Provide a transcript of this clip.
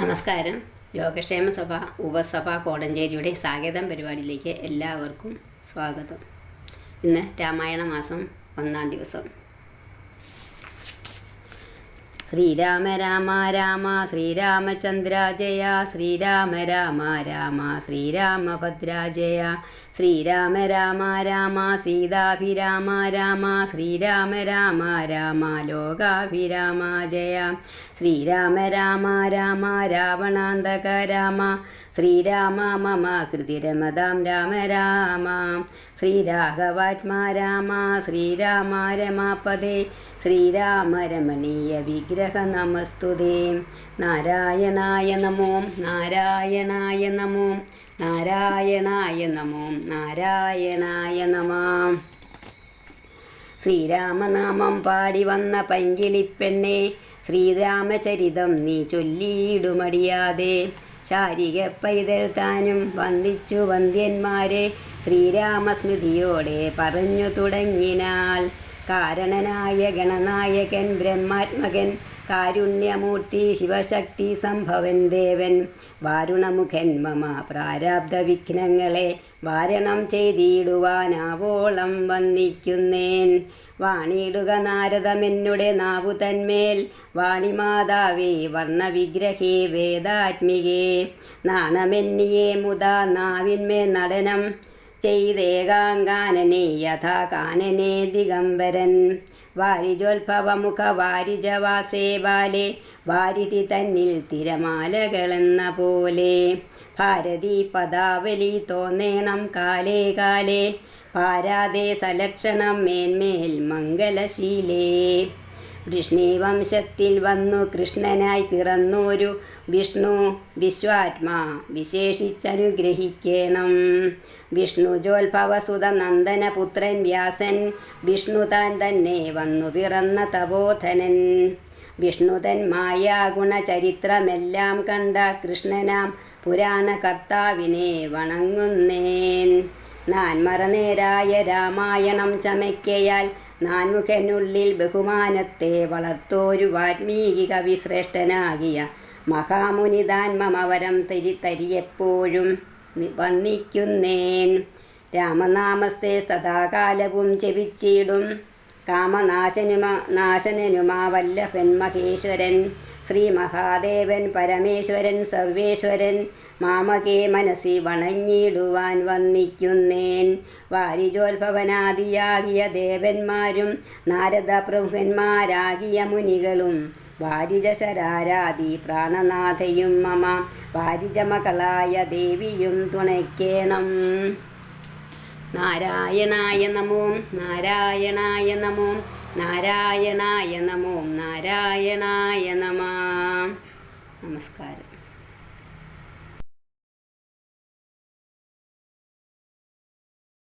നമസ്കാരം. യോഗക്ഷേമ സഭ ഉപസഭ കോടഞ്ചേരിയുടെ സ്വാഗതം പരിപാടിയിലേക്ക് എല്ലാവർക്കും സ്വാഗതം. ഇന്ന് രാമായണ മാസം 1-ാം ദിവസം. ശ്രീരാമ രാമ രാമ ശ്രീരാമചന്ദ്ര ജയ, ശ്രീരാമ രാമ രാമ ശ്രീരാമഭദ്ര ജയ, ശ്രീരാമ രാമ രാമ സീതാഭിരാമ രാമ, ശ്രീരാമ രാമ രാമ ലോകാഭിരാമ ജയ, ശ്രീരാമ രാമ രാമ രാവണാന്തക രാമ, ശ്രീരാമ മമ കൃതിരമതാം രാമ രാമ, ശ്രീരാഘവാത്മാ രാമ ശ്രീരാമ രമാപദേ, ശ്രീരാമ രമണീയ വിഗ്രഹ നമസ്തുതേ. നാരായണായ നമോ നാരായണായ നമോ നാരായണായ നമോ നാരായണായ നമഃ. ശ്രീരാമനാമം പാടി വന്ന പൈങ്കിളിപ്പെണ്ണെ, ശ്രീരാമചരിതം നീ ചൊല്ലിയിടുമടിയാതെ, ശാരിക പൈതൽ താനും വന്ദിച്ചു വന്ദ്യന്മാരെ, ശ്രീരാമസ്മൃതിയോടെ പറഞ്ഞു തുടങ്ങിനാൾ. കാരണനായ ഗണനായകൻ ബ്രഹ്മാത്മകൻ, കാരുണ്യമൂർത്തി ശിവശക്തി സംഭവൻ ദേവൻ, വാരുണമുഖൻ മമ പ്രാരാബ്ധ വിഘ്നങ്ങളെ വാരണം ചെയ്തിടുവാനാവോളം വന്ദിക്കുന്നേൻ. വാണിടുക നാരദമെന്നുടെ നാവു തന്മേൽ, വാണിമാതാവേ വർണ്ണവിഗ്രഹേ വേദാത്മികേ, നാണമെന്നിയെ മുതാ നാവിന്മേ നടനം ചെയ്തേകാങ്കാനനെ യഥാ കാനനെ ദിഗംബരൻ, വാരിജോത്ഭവമുഖ വാരിജവാസേ ബാലെ, വാരിധി തന്നിൽ തിരമാലകളെന്ന പോലെ, ഭാരതി പദാവലി തോന്നേണം കാലേ കാലേ, പാരാതെ സലക്ഷണം മേന്മേൽ മംഗലശീലേ. വൃഷ്ണിവംശത്തിൽ വന്നു കൃഷ്ണനായി പിറന്നോരു വിഷ്ണു വിശ്വാത്മാ വിശേഷിച്ചനുഗ്രഹിക്കണം. വിഷ്ണുജോത്ഭവസുത നന്ദനപുത്രൻ വ്യാസൻ, വിഷ്ണു താൻ തന്നെ വന്നു പിറന്ന തപോധനൻ, വിഷ്ണുതൻ മായാഗുണചരിത്രമെല്ലാം കണ്ട കൃഷ്ണനാം പുരാണ കർത്താവിനെ വണങ്ങുന്നേൻ. നാൻമറനേരായ രാമായണം ചമയ്ക്കയാൽ, നാൻമുഖനുള്ളിൽ ബഹുമാനത്തെ വളർത്തോരു വാൽമീകി കവി ശ്രേഷ്ഠനാകിയ മഹാമുനിതാൻ മമവരം തരിയെപ്പോഴും വന്ദിക്കുന്നേൻ. രാമനാമസ്തേ സദാകാലവും ജപിച്ചിടും, കാമനാശനുമാ വല്ലഭൻ മഹേശ്വരൻ, ശ്രീ മഹാദേവൻ പരമേശ്വരൻ സർവേശ്വരൻ, മാമകേ മനസ്സി വണങ്ങിടുവാൻ വന്ദിക്കുന്നേൻ. വാരിജോത്ഭവനാദിയാകിയ ദേവന്മാരും നാരദ പ്രമുഖന്മാരാകിയ മുനികളും, വാരിജശരാരാദി പ്രാണനാഥയും മമ വാരിജമകളായ ദേവിയും തുണയ്ക്കേണം. നാരായണായ നമോ നാരായണായ നമോ നാരായണായ നമോ നാരായണായ നമഃ. നമസ്കാരം.